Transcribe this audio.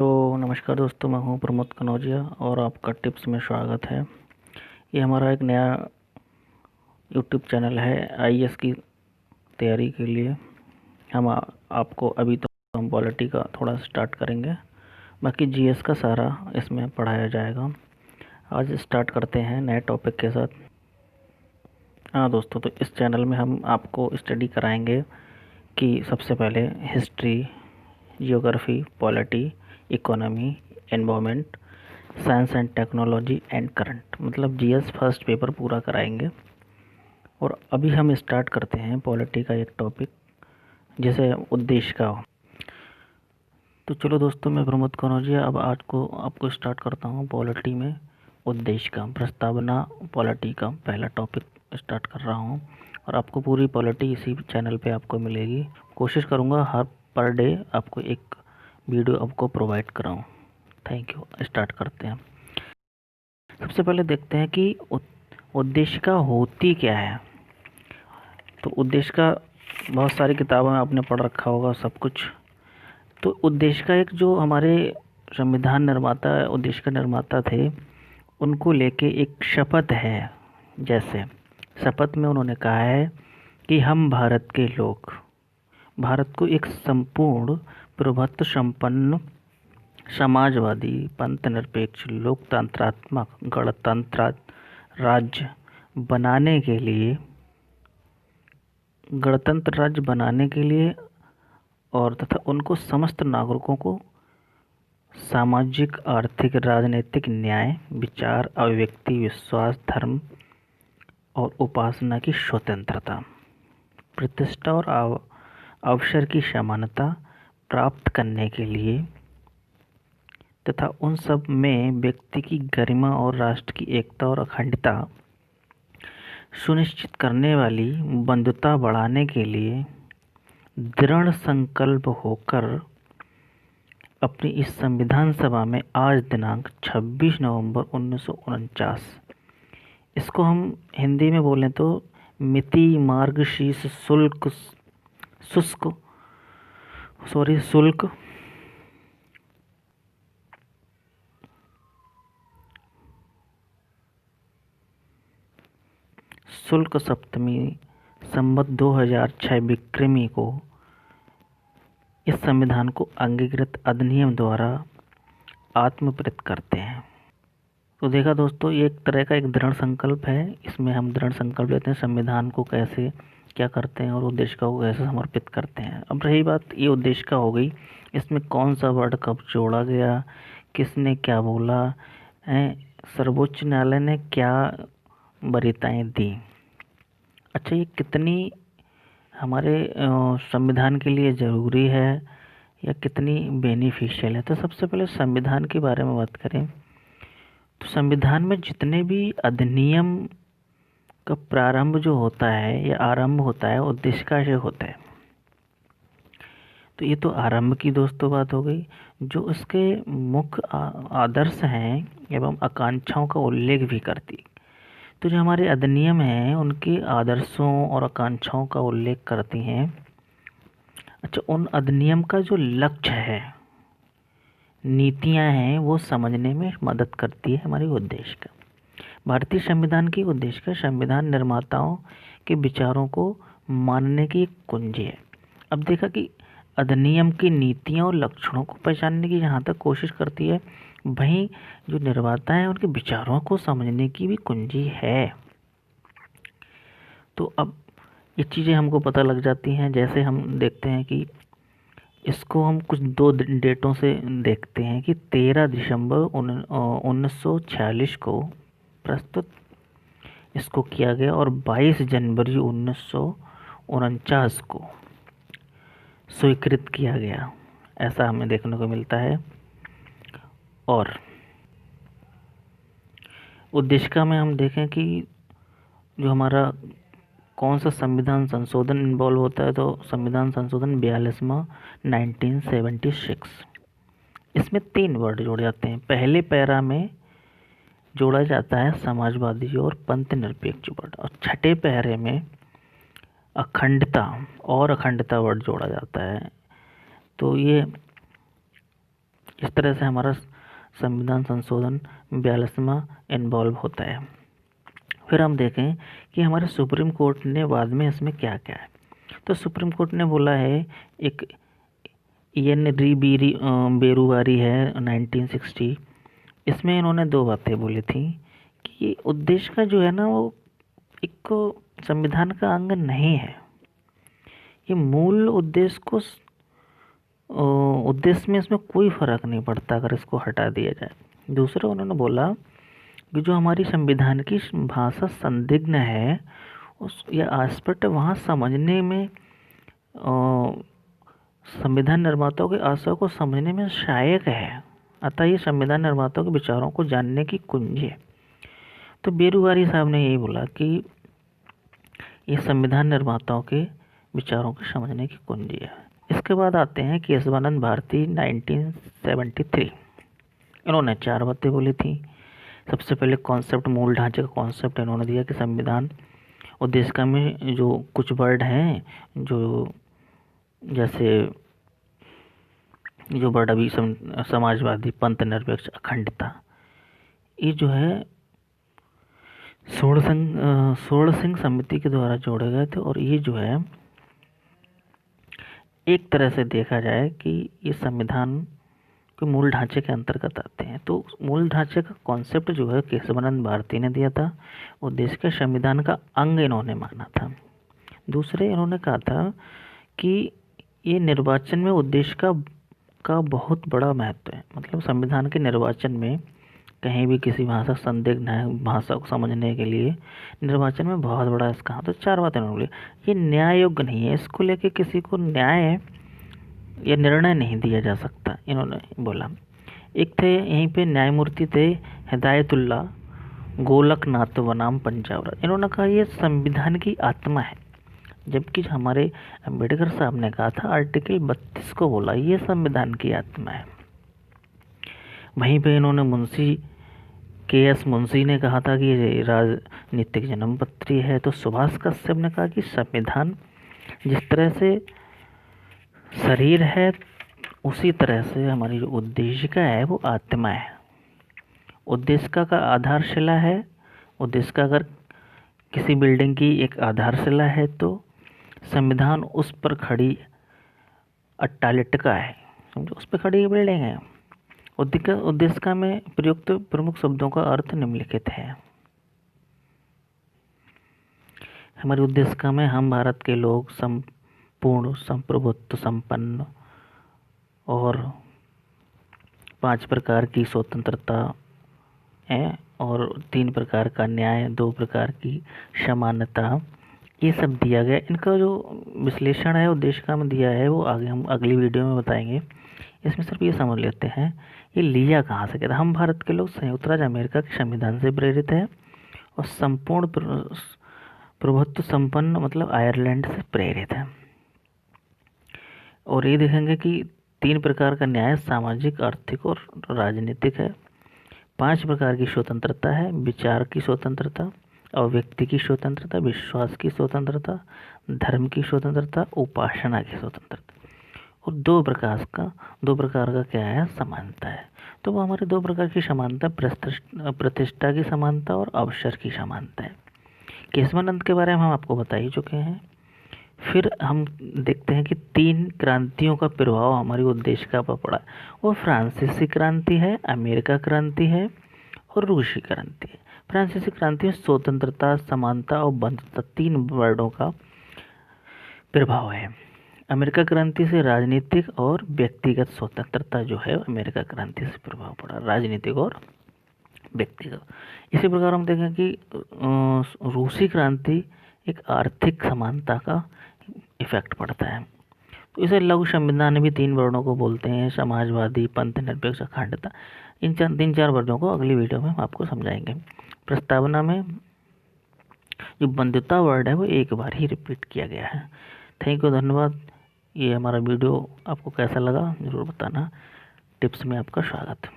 तो नमस्कार दोस्तों, मैं हूं प्रमोद कनौजिया और आपका टिप्स में स्वागत है। ये हमारा एक नया यूट्यूब चैनल है आईएएस की तैयारी के लिए। आपको अभी तो हम पॉलिटी का थोड़ा स्टार्ट करेंगे, बाकी जीएस का सारा इसमें पढ़ाया जाएगा। आज स्टार्ट करते हैं नए टॉपिक के साथ। हाँ दोस्तों, तो इस चैनल में हम आपको स्टडी कराएंगे कि सबसे पहले history, geography, polity, economy, environment, science and technology and current, मतलब जीएस फर्स्ट पेपर पूरा कराएंगे। और अभी हम स्टार्ट करते हैं पॉलिटी का एक टॉपिक, जैसे उद्देश्य का। तो चलो दोस्तों, मैं प्रमोद कनौजिया अब आज को आपको स्टार्ट करता हूँ पॉलिटी में उद्देश्य का प्रस्तावना। पॉलिटी का पहला टॉपिक स्टार्ट कर रहा हूँ और आपको पूरी पॉलिटी इसी चैनल पे आपको मिलेगी। कोशिश करूँगा हर पर डे आपको एक वीडियो आपको प्रोवाइड कराऊँ। Thank you. स्टार्ट करते हैं। सबसे पहले देखते हैं कि उद्देश्य का होती क्या है। तो उद्देश्य का बहुत सारी किताबों में आपने पढ़ रखा होगा सब कुछ। तो उद्देश्य का एक जो हमारे संविधान निर्माता, उद्देश्य का निर्माता थे, उनको लेके एक शपथ है। जैसे शपथ में उन्होंने कहा है कि हम भारत के लोग भारत को एक संपूर्ण प्रभुत्व संपन्न समाजवादी पंथनिरपेक्ष लोकतंत्रात्मक गणतंत्र राज्य बनाने के लिए और तथा उनको समस्त नागरिकों को सामाजिक, आर्थिक, राजनीतिक न्याय, विचार, अभिव्यक्ति, विश्वास, धर्म और उपासना की स्वतंत्रता, प्रतिष्ठा और अवसर की समानता प्राप्त करने के लिए तथा उन सब में व्यक्ति की गरिमा और राष्ट्र की एकता और अखंडता सुनिश्चित करने वाली बंधुता बढ़ाने के लिए दृढ़ संकल्प होकर अपनी इस संविधान सभा में आज दिनांक 26 नवंबर 1949, इसको हम हिंदी में बोलें तो मिति मार्गशीर्ष शुल्क सप्तमी संवत 2006 विक्रमी को इस संविधान को अंगीकृत अधिनियम द्वारा आत्मप्रत करते हैं। तो देखा दोस्तों, ये एक तरह का एक दृढ़ संकल्प है। इसमें हम दृढ़ संकल्प लेते हैं संविधान को कैसे क्या करते हैं और उद्देश्य को कैसे समर्पित करते हैं। अब रही बात ये उद्देश्य का हो गई, इसमें कौन सा वर्ड कब जोड़ा गया, किसने क्या बोला है, सर्वोच्च न्यायालय ने क्या वरीयताएं दी। अच्छा, ये कितनी हमारे संविधान के लिए ज़रूरी है या कितनी बेनिफिशियल है। तो सबसे पहले संविधान के बारे में बात करें तो संविधान में जितने भी अधिनियम का प्रारंभ जो होता है या आरंभ होता है, उद्देश्य का से होता है। तो ये तो आरंभ की दोस्तों बात हो गई। जो इसके मुख्य आदर्श हैं एवं आकांक्षाओं का उल्लेख भी करती। तो जो हमारे अधिनियम हैं उनके आदर्शों और आकांक्षाओं का उल्लेख करती हैं। अच्छा, उन अधिनियम का जो लक्ष्य है, नीतियां हैं, वो समझने में मदद करती है हमारे उद्देश्य का। भारतीय संविधान की उद्देश्य का संविधान निर्माताओं के विचारों को मानने की एक कुंजी है। अब देखा कि अधिनियम की नीतियों और लक्षणों को पहचानने की जहाँ तक कोशिश करती है, वहीं जो निर्माता है उनके विचारों को समझने की भी कुंजी है। तो अब ये चीज़ें हमको पता लग जाती हैं। जैसे हम देखते हैं कि इसको हम कुछ दो डेटों से देखते हैं कि 13 दिसंबर 1946 को प्रस्तुत इसको किया गया और 22 जनवरी 1949 को स्वीकृत किया गया, ऐसा हमें देखने को मिलता है। और उद्देशिका में हम देखें कि जो हमारा कौन सा संविधान संशोधन इन्वॉल्व होता है, तो संविधान संशोधन 42वां 1976। इसमें 3 वर्ड जोड़े जाते हैं। पहले पैरा में जोड़ा जाता है समाजवादी और पंथ निरपेक्ष वर्ड, और छठे पैरे में अखंडता वर्ड जोड़ा जाता है। तो ये इस तरह से हमारा संविधान संशोधन 42वां इन्वॉल्व होता है। फिर हम देखें कि हमारे सुप्रीम कोर्ट ने बाद में इसमें क्या क्या है। तो सुप्रीम कोर्ट ने बोला है, एक बेरुवारी है 1960, इसमें इन्होंने दो बातें बोली थी कि उद्देश्य का जो है ना वो एक संविधान का अंग नहीं है। ये मूल उद्देश्य को उद्देश्य में इसमें कोई फर्क नहीं पड़ता अगर इसको हटा दिया जाए। दूसरा उन्होंने बोला कि जो हमारी संविधान की भाषा संदिग्ध है उस या अस्पष्ट वहाँ समझने में संविधान निर्माताओं के आशय को समझने में सहायक है, अतः ये संविधान निर्माताओं के विचारों को जानने की कुंजी है। तो बेरुवारी साहब ने यही बोला कि ये संविधान निर्माताओं के विचारों को समझने की कुंजी है। इसके बाद आते हैं केशवानंद भारती 1973। इन्होंने 4 बातें बोली थी। सबसे पहले कॉन्सेप्ट, मूल ढांचे का कॉन्सेप्ट इन्होंने दिया कि संविधान उद्देशिका में जो कुछ वर्ड हैं, जो जैसे जो वर्ड अभी समाजवादी, पंथ निरपेक्ष, अखंडता, ये जो है स्वर्ण सिंह समिति के द्वारा जोड़े गए थे। और ये जो है एक तरह से देखा जाए कि ये संविधान के मूल ढांचे के अंतर्गत आते हैं। तो मूल ढांचे का कॉन्सेप्ट जो है केशवानंद भारती ने दिया था, और देश के संविधान का अंग इन्होंने माना था। दूसरे इन्होंने कहा था कि ये निर्वाचन में उद्देश्य का बहुत बड़ा महत्व है। मतलब संविधान के निर्वाचन में कहीं भी किसी भाषा संदिग्ध है, भाषा को समझने के लिए निर्वाचन में बहुत बड़ा इसका। तो 4 बातें इन्होंने बोली। ये न्याय योग्य नहीं है, इसको लेके किसी को न्याय या निर्णय नहीं दिया जा सकता, इन्होंने बोला। एक थे यहीं पे न्यायमूर्ति थे हिदायतुल्ला गोलकनाथ बनाम पंजाब। इन्होंने कहा ये संविधान की आत्मा है, जबकि हमारे अम्बेडकर साहब ने कहा था आर्टिकल 32 को बोला ये संविधान की आत्मा है। वहीं पे इन्होंने मुंशी KS मुंशी ने कहा था कि ये राजनीतिक जन्मपत्री है। तो सुभाष कश्यप ने कहा कि संविधान जिस तरह से शरीर है उसी तरह से हमारी जो उद्देशिका है वो आत्मा है। उद्देशिका का आधारशिला है। उद्देशिका अगर किसी बिल्डिंग की एक आधारशिला है तो संविधान उस पर खड़ी अट्टालिका है, समझो, उस पर खड़ी बिल्डिंग है। उद्देशिका में प्रयुक्त प्रमुख शब्दों का अर्थ निम्नलिखित है। हमारी उद्देशिका में हम भारत के लोग संपूर्ण, संप्रभुत्व, संपन्न और 5 प्रकार की स्वतंत्रता है, और 3 प्रकार का न्याय, 2 प्रकार की समानता, ये सब दिया गया। इनका जो विश्लेषण है उद्देशिका में दिया है वो आगे हम अगली वीडियो में बताएंगे। इसमें सिर्फ ये समझ लेते हैं ये लिया कहाँ से गया। हम भारत के लोग संयुक्त राज्य अमेरिका के संविधान से प्रेरित है, और संपूर्ण प्रभुत्व संपन्न मतलब आयरलैंड से प्रेरित है। और ये देखेंगे कि 3 प्रकार का न्याय सामाजिक, आर्थिक और राजनीतिक है। 5 प्रकार की स्वतंत्रता है, विचार की स्वतंत्रता, अभिव्यक्ति की स्वतंत्रता, विश्वास की स्वतंत्रता, धर्म की स्वतंत्रता, उपासना की स्वतंत्रता, और 2 प्रकार का क्या है, समानता है। तो वो हमारे 2 प्रकार की समानता, प्रतिष्ठा की समानता और अवसर की समानता है। केशवानंद के बारे में हम आपको बता ही चुके हैं। फिर हम देखते हैं कि 3 क्रांतियों का प्रभाव हमारी उद्देशिका पर पड़ा। वो फ्रांसीसी क्रांति है, अमेरिका क्रांति है और रूसी क्रांति है। फ्रांसीसी क्रांति में स्वतंत्रता, समानता और बंधुता 3 वर्डों का प्रभाव है। अमेरिका क्रांति से राजनीतिक और व्यक्तिगत स्वतंत्रता जो है अमेरिका क्रांति से प्रभाव पड़ा, राजनीतिक और व्यक्तिगत। इसी प्रकार हम देखें कि रूसी क्रांति एक आर्थिक समानता का इफेक्ट पड़ता है। तो इसे लघु संविधान भी 3 वर्णों को बोलते हैं, समाजवादी, पंथ निरपेक्ष, अखंडता। इन 3-4 वर्णों को अगली वीडियो में हम आपको समझाएंगे। प्रस्तावना में जो बंधुता वर्ड है वो एक बार ही रिपीट किया गया है। थैंक यू, धन्यवाद। ये हमारा वीडियो आपको कैसा लगा ज़रूर बताना। टिप्स में आपका स्वागत।